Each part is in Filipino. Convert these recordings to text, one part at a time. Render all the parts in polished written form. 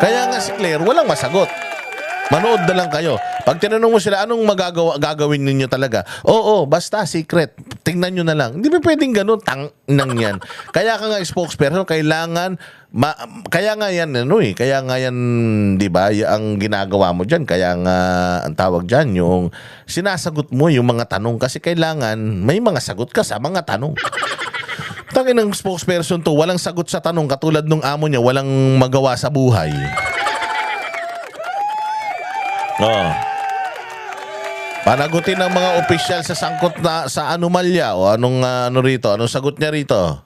Kaya nga si Claire, walang masagot. Manood na lang kayo. Pag tinanong mo sila, anong gagawin ninyo talaga? Oo, basta secret. Tingnan nyo na lang. Hindi ba pwedeng ganun? Nang yan. Kaya ka nga spokesperson, kailangan, kaya nga yan, kaya nga yan, di ba, ang ginagawa mo dyan. Kaya nga, ang tawag dyan, yung sinasagot mo yung mga tanong kasi kailangan may mga sagot ka sa mga tanong. Tangin ng spokesperson to, walang sagot sa tanong katulad nung amo niya, walang magawa sa buhay. Oh. Panagutin ng mga opisyal sa sangkot na sa anomalya o anong anong sagot niya rito?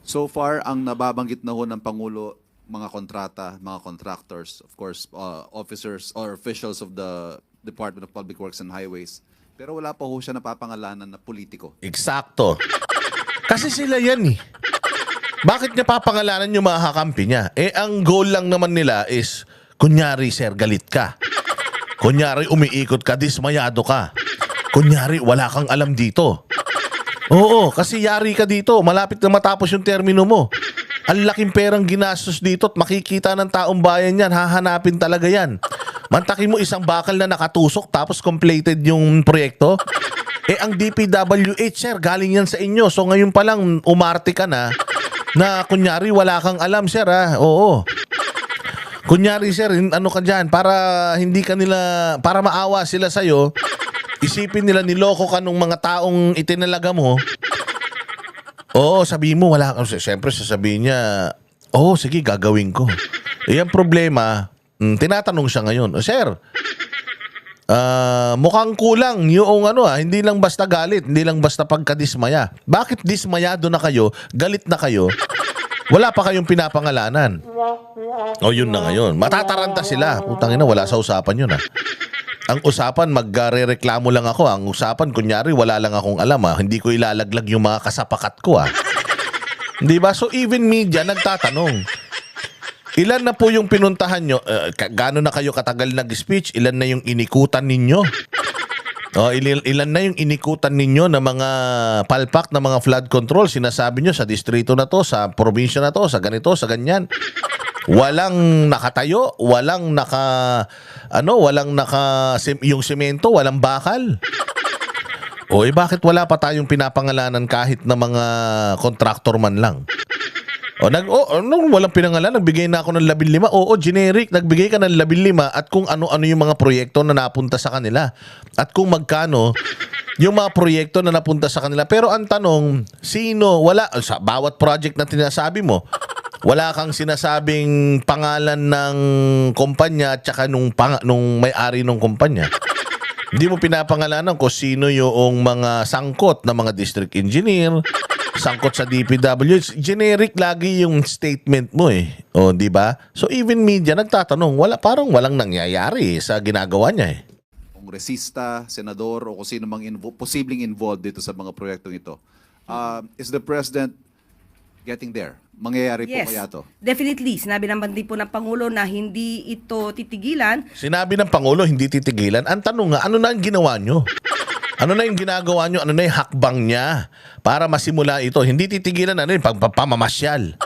So far, ang nababanggit na ho ng Pangulo, mga kontrata, mga contractors, of course, officers or officials of the Department of Public Works and Highways. Pero wala pa ho siya napapangalanan na politiko. Eksakto. Kasi sila yan eh. Bakit niya papangalanan yung mga kakampi niya? Eh, ang goal lang naman nila is, kunyari, sir, galit ka. Kunyari, umiikot ka, dismayado ka. Kunyari, wala kang alam dito. Oo, kasi yari ka dito. Malapit na matapos yung termino mo. Ang laking perang ginastos dito at makikita ng taong bayan yan. Hahanapin talaga yan. Mantakin mo isang bakal na nakatusok tapos completed yung proyekto. Eh, ang DPWH, sir, galing yan sa inyo. So, ngayon pa lang, umarte ka na kunyari, wala kang alam, sir, ha? Oo. Kunyari, sir, ano ka dyan, para hindi ka nila, para maawa sila sa'yo, isipin nila niloko ka nung mga taong itinalaga mo. Oo, sabihin mo, wala ka. Siyempre, sasabihin niya, oo, sige, gagawin ko. Eh, ang problema, tinatanong siya ngayon, sir, mukhang kulang yung hindi lang basta galit, hindi lang basta pagkadismaya. Bakit dismayado na kayo, galit na kayo, wala pa kayong pinapangalanan? O yun na ngayon. Matataranta sila. Putang ina, wala sa usapan yun Ang usapan, magre-reklamo lang ako. Ang usapan, kunyari, wala lang akong alam Hindi ko ilalaglag yung mga kasapakat ko Di ba? So even media nagtatanong. Ilan na po yung pinuntahan nyo? Gano'n na kayo katagal nag-speech? Ilan na yung inikutan ninyo? Ilan na yung inikutan ninyo na mga palpak na mga flood control? Sinasabi nyo sa distrito na to, sa probinsya na to, sa ganito, sa ganyan. Walang nakatayo, walang yung semento, walang bakal. Bakit wala pa tayong pinapangalanan kahit na mga kontraktor man lang? Walang pinangalan, nagbigay na ako ng 15. Oo, generic, nagbigay ka ng 15 at kung ano-ano yung mga proyekto na napunta sa kanila. At kung magkano yung mga proyekto na napunta sa kanila. Pero ang tanong, sino, wala, sa bawat project na tinasabi mo, wala kang sinasabing pangalan ng kumpanya at saka nung may-ari ng kumpanya. Hindi mo pinapangalanan kung sino yung mga sangkot na mga district engineer, sangkot sa DPW. Generic lagi yung statement mo di ba? So even media nagtatanong, parang walang nangyayari sa ginagawa niya Kongresista, senador o kung sino mang posibleng involved dito sa mga proyektong ito. Is the President getting there? Mangyayari po kaya to? Definitely. Sinabi naman din po ng Pangulo na hindi ito titigilan. Sinabi ng Pangulo hindi titigilan. Ang tanong nga, ano na ang ginawa nyo? Ano na yung ginagawa nyo? Ano na yung hakbang niya para masimula ito? Hindi titigilan pamamasyal.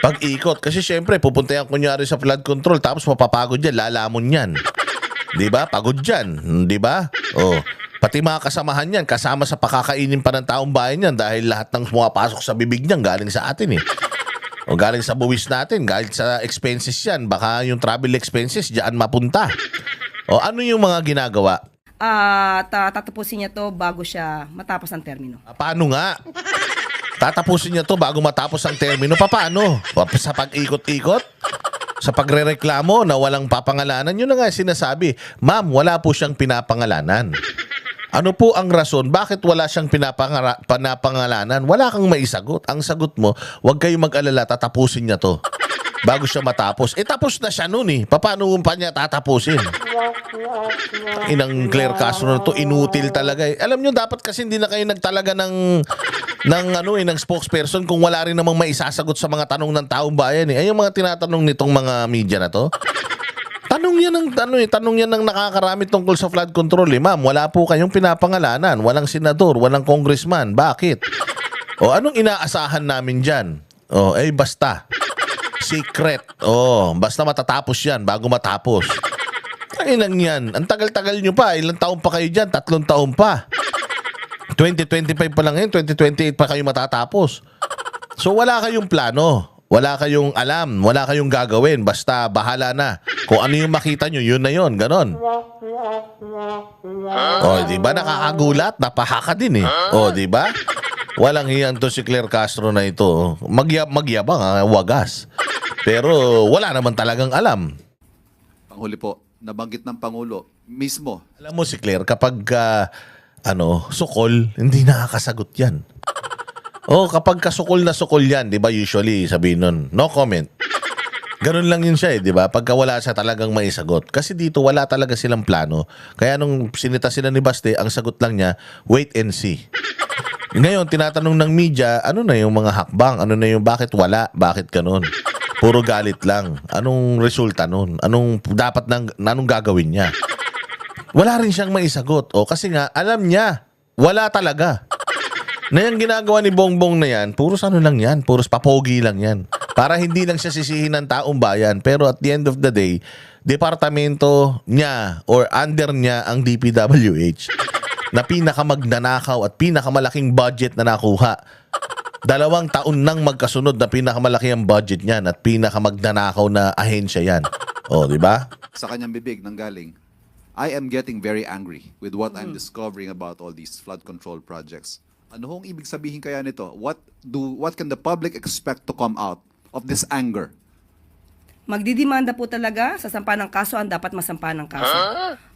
Pag-ikot. Kasi syempre, pupunta yan kunyari sa flood control tapos mapapagod yan, lalamon yan. Di ba? Pagod yan. Di ba? Pati mga kasamahan yan, kasama sa pakakainin pa ng taong bayan yan dahil lahat ng pumapasok sa bibig niyan galing sa atin O galing sa buwis natin, galing sa expenses yan. Baka yung travel expenses diyan mapunta. Ano yung mga ginagawa? Tatapusin niya to bago siya matapos ang termino. Paano nga? Tatapusin niya to bago matapos ang termino? Paano? Sa pag-ikot-ikot? Sa pagrereklamo na walang papangalanan? Yun na nga sinasabi. Ma'am, wala po siyang pinapangalanan. Ano po ang rason? Bakit wala siyang pinapangalanan? Wala kang maisagot. Ang sagot mo, huwag kayong mag-alala, tatapusin niya to. Bago siya matapos. Tapos na siya nun Paano pa niya tatapusin? Inang Claire Castro na to, inutil talaga Alam nyo, dapat kasi hindi na kayo nagtalaga ng spokesperson kung wala rin namang maisasagot sa mga tanong ng taong bayan Ay yung mga tinatanong nitong mga media na to. Tanong yan ng nakakarami tungkol sa flood control Ma'am, wala po kayong pinapangalanan. Walang senador, walang congressman. Bakit? Anong inaasahan namin dyan? Basta. Secret. Oh, basta matatapos yan bago matapos. Ay lang yan. Ang tagal-tagal nyo pa. Ilang taon pa kayo dyan? 3 taon pa. 2025 pa lang ngayon. 2028 pa kayo matatapos. So wala kayong plano. Wala kayong alam. Wala kayong gagawin. Basta bahala na. Kung ano yung makita nyo, yun na yun. Ganon. Oh, di ba nakakagulat? Napahaka din eh. Oh, di ba? Walang hiyang to si Claire Castro na ito. Magyabang, wagas. Pero wala naman talagang alam. Panghuli po, nabanggit ng Pangulo mismo. Alam mo si Claire, kapag sukol, hindi nakakasagot yan. Oh, kapag kasukol na sukol yan, di ba usually sabihin nun, no comment. Ganun lang yun siya eh, di ba? Pagka wala siya talagang maisagot. Kasi dito wala talaga silang plano. Kaya nung sinita sila ni Baste, ang sagot lang niya, wait and see. Ngayon, tinatanong ng media, ano na yung mga hakbang? Ano na yung bakit wala? Bakit ganun? Puro galit lang. Anong resulta nun? Anong gagawin niya? Wala rin siyang maisagot. O kasi nga, alam niya, wala talaga. Na yung ginagawa ni Bongbong na yan, puros ano lang yan, puros papogi lang yan. Para hindi lang siya sisihin ng taong bayan. Pero at the end of the day, departamento niya or under niya ang DPWH na pinakamagnanakaw at pinakamalaking budget na nakuha. 2 taon nang magkasunod na pinakamalaki ang budget niyan at pinakamagnanakaw na ahensya yan. O, di ba? Sa kanyang bibig nanggaling, I am getting very angry with what I'm discovering about all these flood control projects. Ano hong ibig sabihin kaya nito? What can the public expect to come out of this anger? Magdidemanda po talaga, sasampa ng kaso ang dapat masampa ng kaso.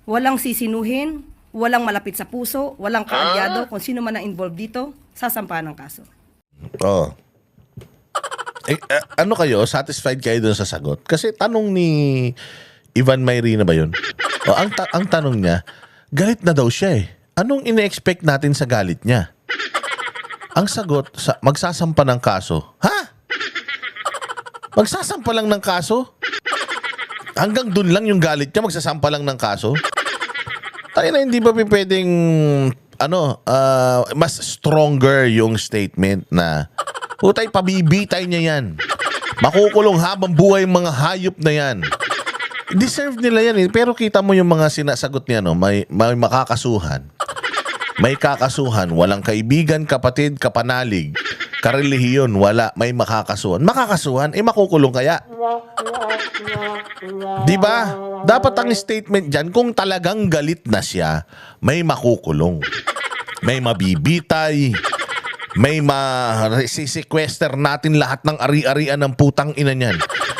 Walang sisinuhin, walang malapit sa puso, walang kaalyado, kung sino man ang involved dito, sasampa ng kaso. Oh. Ano kayo? Satisfied kayo dun sa sagot? Kasi tanong ni Ivan Mayrina ba yun? O, ang tanong niya, galit na daw siya eh. Anong ine-expect natin sa galit niya? Ang sagot, magsasampa ng kaso. Ha? Magsasampa lang ng kaso? Hanggang dun lang yung galit niya, magsasampa lang ng kaso? Tayo na hindi ba pwedeng mas stronger yung statement na putay, pabibitay niya yan. Makukulong habang buhay yung mga hayop na yan. Deserve nila yan eh. Pero kita mo yung mga sinasagot niya, no? May makakasuhan. May kakasuhan. Walang kaibigan, kapatid, kapanalig. Karelihiyon, wala. May makakasuhan. Makakasuhan, makukulong kaya. Di ba? Dapat ang statement dyan, kung talagang galit na siya, may makukulong. May mabibitay. May sisikwester natin lahat ng ari-arian ng putang ina niyan.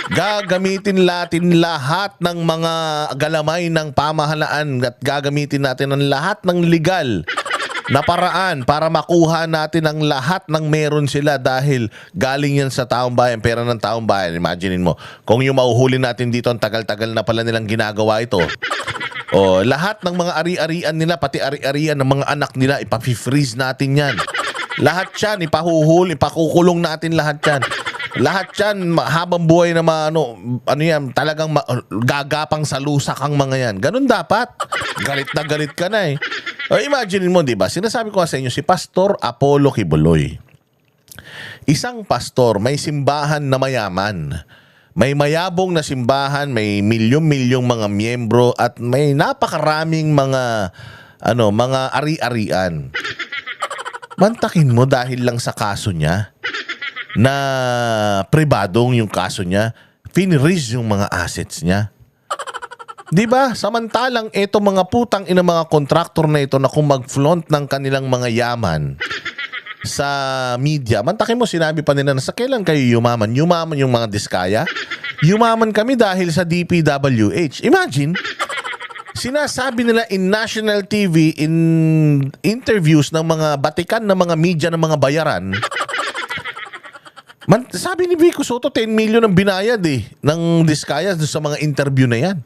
Gagamitin natin lahat ng mga galamay ng pamahalaan at gagamitin natin ang lahat ng legal na paraan para makuha natin ang lahat ng meron sila dahil galing yan sa taong bayan, pera ng taong bayan. Imaginin mo, kung yung mauhuli natin dito, ang tagal-tagal na pala nilang ginagawa ito. O, lahat ng mga ari-arian nila, pati ari-arian ng mga anak nila, ipa-freeze natin yan. Lahat yan, ipakukulong natin lahat yan. Lahat yan, habang buhay na talagang gagapang sa lusak ang mga yan. Ganun dapat. Galit na galit ka na eh. O, imagine mo, di ba? Sinasabi ko sa inyo, si Pastor Apollo Kibuloy. Isang pastor, may simbahan na mayaman. May mayabong na simbahan, may milyong-milyong mga miyembro at may napakaraming mga ari-arian. Mantakin mo dahil lang sa kaso niya na pribadong yung kaso niya, finiriz yung mga assets niya. Di ba? Samantalang ito mga putang ina mga kontraktor na ito na kung mag-flaunt ng kanilang mga yaman sa media. Mantakin mo, sinabi pa nila na sa kailan kayo yumaman? Yumaman yung mga diskaya? Yumaman kami dahil sa DPWH. Imagine, sinasabi nila in national TV, in interviews ng mga batikan ng mga media ng mga bayaran. Sabi ni Vico Soto, 10 million ang binayad ng diskaya sa mga interview na yan.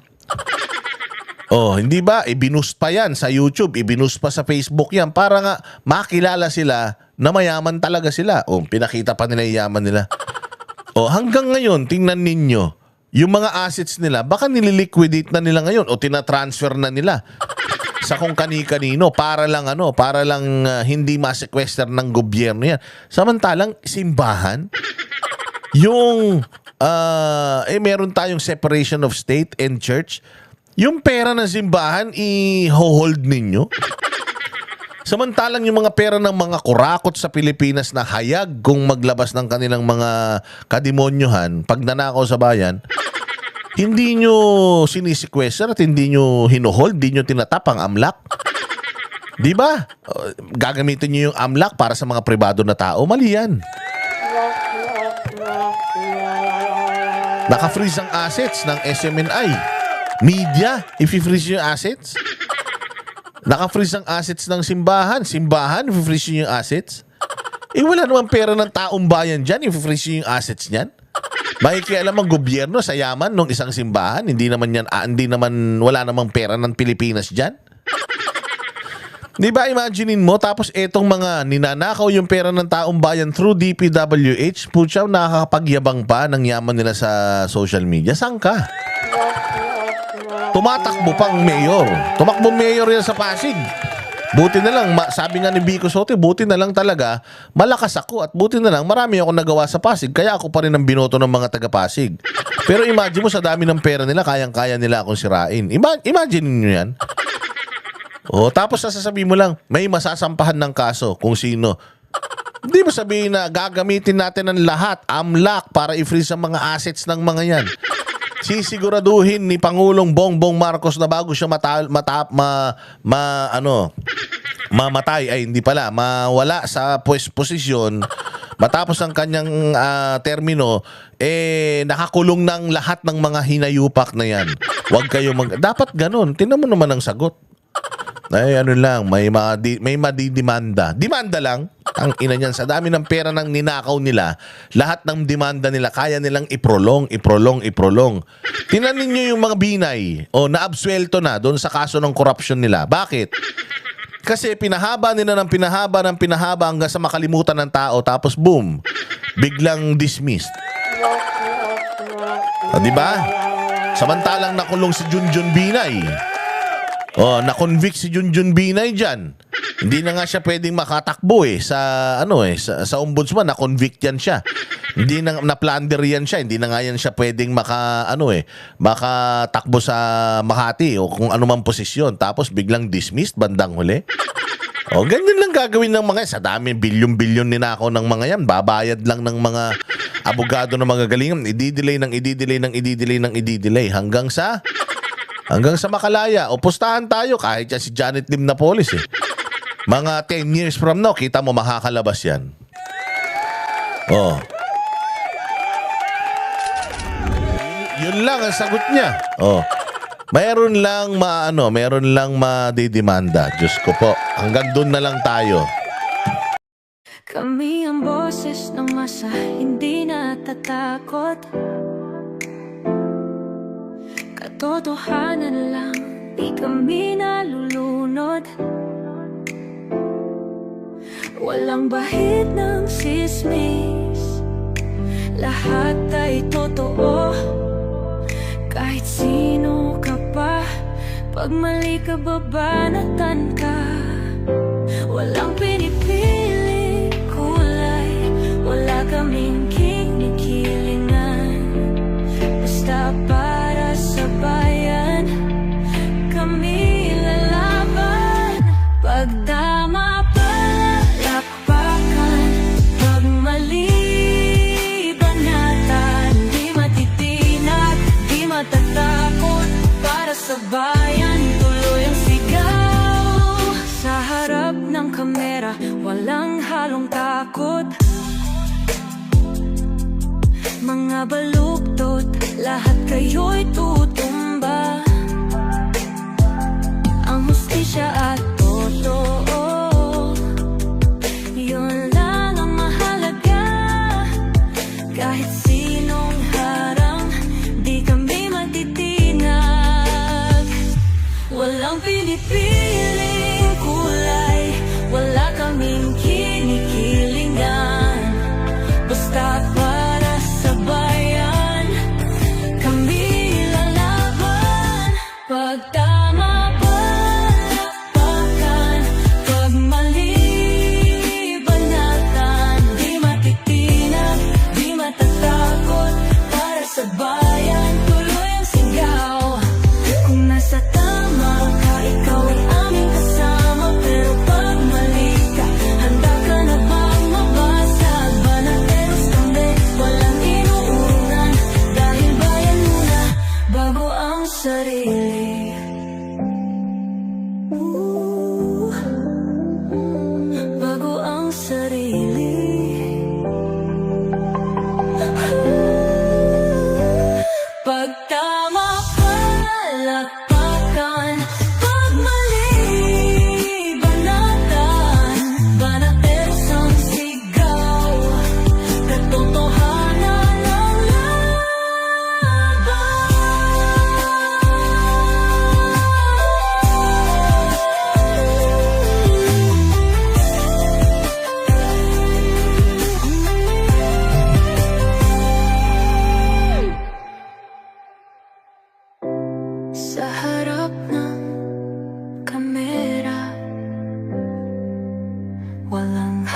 Oh, hindi ba? Ibinus pa yan sa YouTube, ibinus pa sa Facebook yan para nga makilala sila na mayaman talaga sila. Oh, pinakita pa nila yung yaman nila. Oh, hanggang ngayon, tingnan ninyo, yung mga assets nila, baka nililiquidate na nila ngayon o tinatransfer na nila sa kung kani-kanino para lang hindi ma-sequester ng gobyerno yan. Samantalang simbahan, yung meron tayong separation of state and church. Yung pera ng simbahan, i-hold ninyo. Samantalang yung mga pera ng mga kurakot sa Pilipinas na hayag kung maglabas ng kanilang mga kademonyohan pag nanakaw sa bayan, hindi nyo sinisikwester at hindi nyo hinuhold, hindi nyo tinatap ang AMLAC. Di ba? Gagamitin nyo yung AMLAC para sa mga pribado na tao. Mali yan. Naka-freeze ang assets ng SMNI. Media, i-freeze yung assets. Naka-freeze ang assets ng simbahan. Simbahan, i-freeze yung assets. Wala namang pera ng taong bayan dyan, i-freeze yung assets niyan. Makikialam ang gobyerno sa yaman ng isang simbahan. Hindi naman, wala namang pera ng Pilipinas dyan. Di ba, imaginein mo, tapos etong mga ninanakaw yung pera ng taong bayan through DPWH, putya, nakakapagyabang pa ng yaman nila sa social media. Saan ka? Tumatakbo pang mayor. Tumakbo mayor yan sa Pasig. Buti na lang, sabi nga ni Vico Soto, buti na lang talaga, malakas ako at buti na lang, marami ako nagawa sa Pasig, kaya ako pa rin ang binoto ng mga taga-Pasig. Pero imagine mo, sa dami ng pera nila, kayang-kaya nila akong sirain. Imagine nyo yan. Tapos sasabihin mo lang, may masasampahan ng kaso kung sino. Hindi mo sabihin na gagamitin natin ang lahat, AMLAC, para i-freeze ang mga assets ng mga yan. Sisiguraduhin ni Pangulong Bongbong Marcos na bago siya mamatay, ay hindi pala, mawala sa posisyon, matapos ang kanyang termino, nakakulong ng lahat ng mga hinayupak na yan. Huwag kayo dapat ganun. Tingnan mo naman ang sagot. Ay, ano lang, may madidimanda. Demanda lang. Ang ina niyan, sa dami ng pera ng ninakaw nila, lahat ng demanda nila, kaya nilang iprolong. Tinanin niyo yung mga binay, naabsuelto na doon sa kaso ng korupsyon nila. Bakit? Kasi pinahaba nila ng pinahaba hanggang sa makalimutan ng tao, tapos boom, biglang dismissed. Di ba? Samantalang nakulong si Junjun Binay. Na-convict si Junjun Binay dyan. Hindi na nga siya pwedeng makatakbo sa ombudsman, na-convict yan siya. Hindi na plunder yan siya. Hindi na nga yan siya pwedeng makatakbo sa Makati o kung anumang posisyon. Tapos biglang dismissed bandang huli. Ganyan lang gagawin ng mga, sa dami, bilyon-bilyon ninakaw ng mga yan. Babayad lang ng mga abogado ng mga galingan. I-delay hanggang sa makalaya. Pustahan tayo kahit yan si Janet Lim Napoles Mga 10 years from now, kita mo makakalabas yan. Yun lang ang sagot niya. Mayroon lang madidimanda. Diyos ko po. Hanggang doon na lang tayo. Kami ang boses ng masa, hindi natatakot. Katotohanan lang, di kami nalulunod. Walang bahid ng sismis, lahat ay totoo. Kahit sino ka pa, pag mali ka babanatan ka. Walang pinipili kulay, wala kaming kinikilingan. Basta para sa bayan, kami lalaban. Pag tama palakpakan, pag mali banatan, di matitinag, di matatakot. Para sa bayan, tuloy ang sigaw. Sa harap ng kamera, walang halong takot. Mga baluktot, lahat kayo'y tutumba. Ang hustisya at totoo, yun lang ang mahalaga. Kahit sinong harang, di kami matitinag. Walang pinipiling kulay, wala kaming kinikilingan. Basta para sa bayan, kami lalaban. Pag tama palakpakan, pag mali banatan, di matitinag, di matatakot. Para sa harap ng kamera. Walang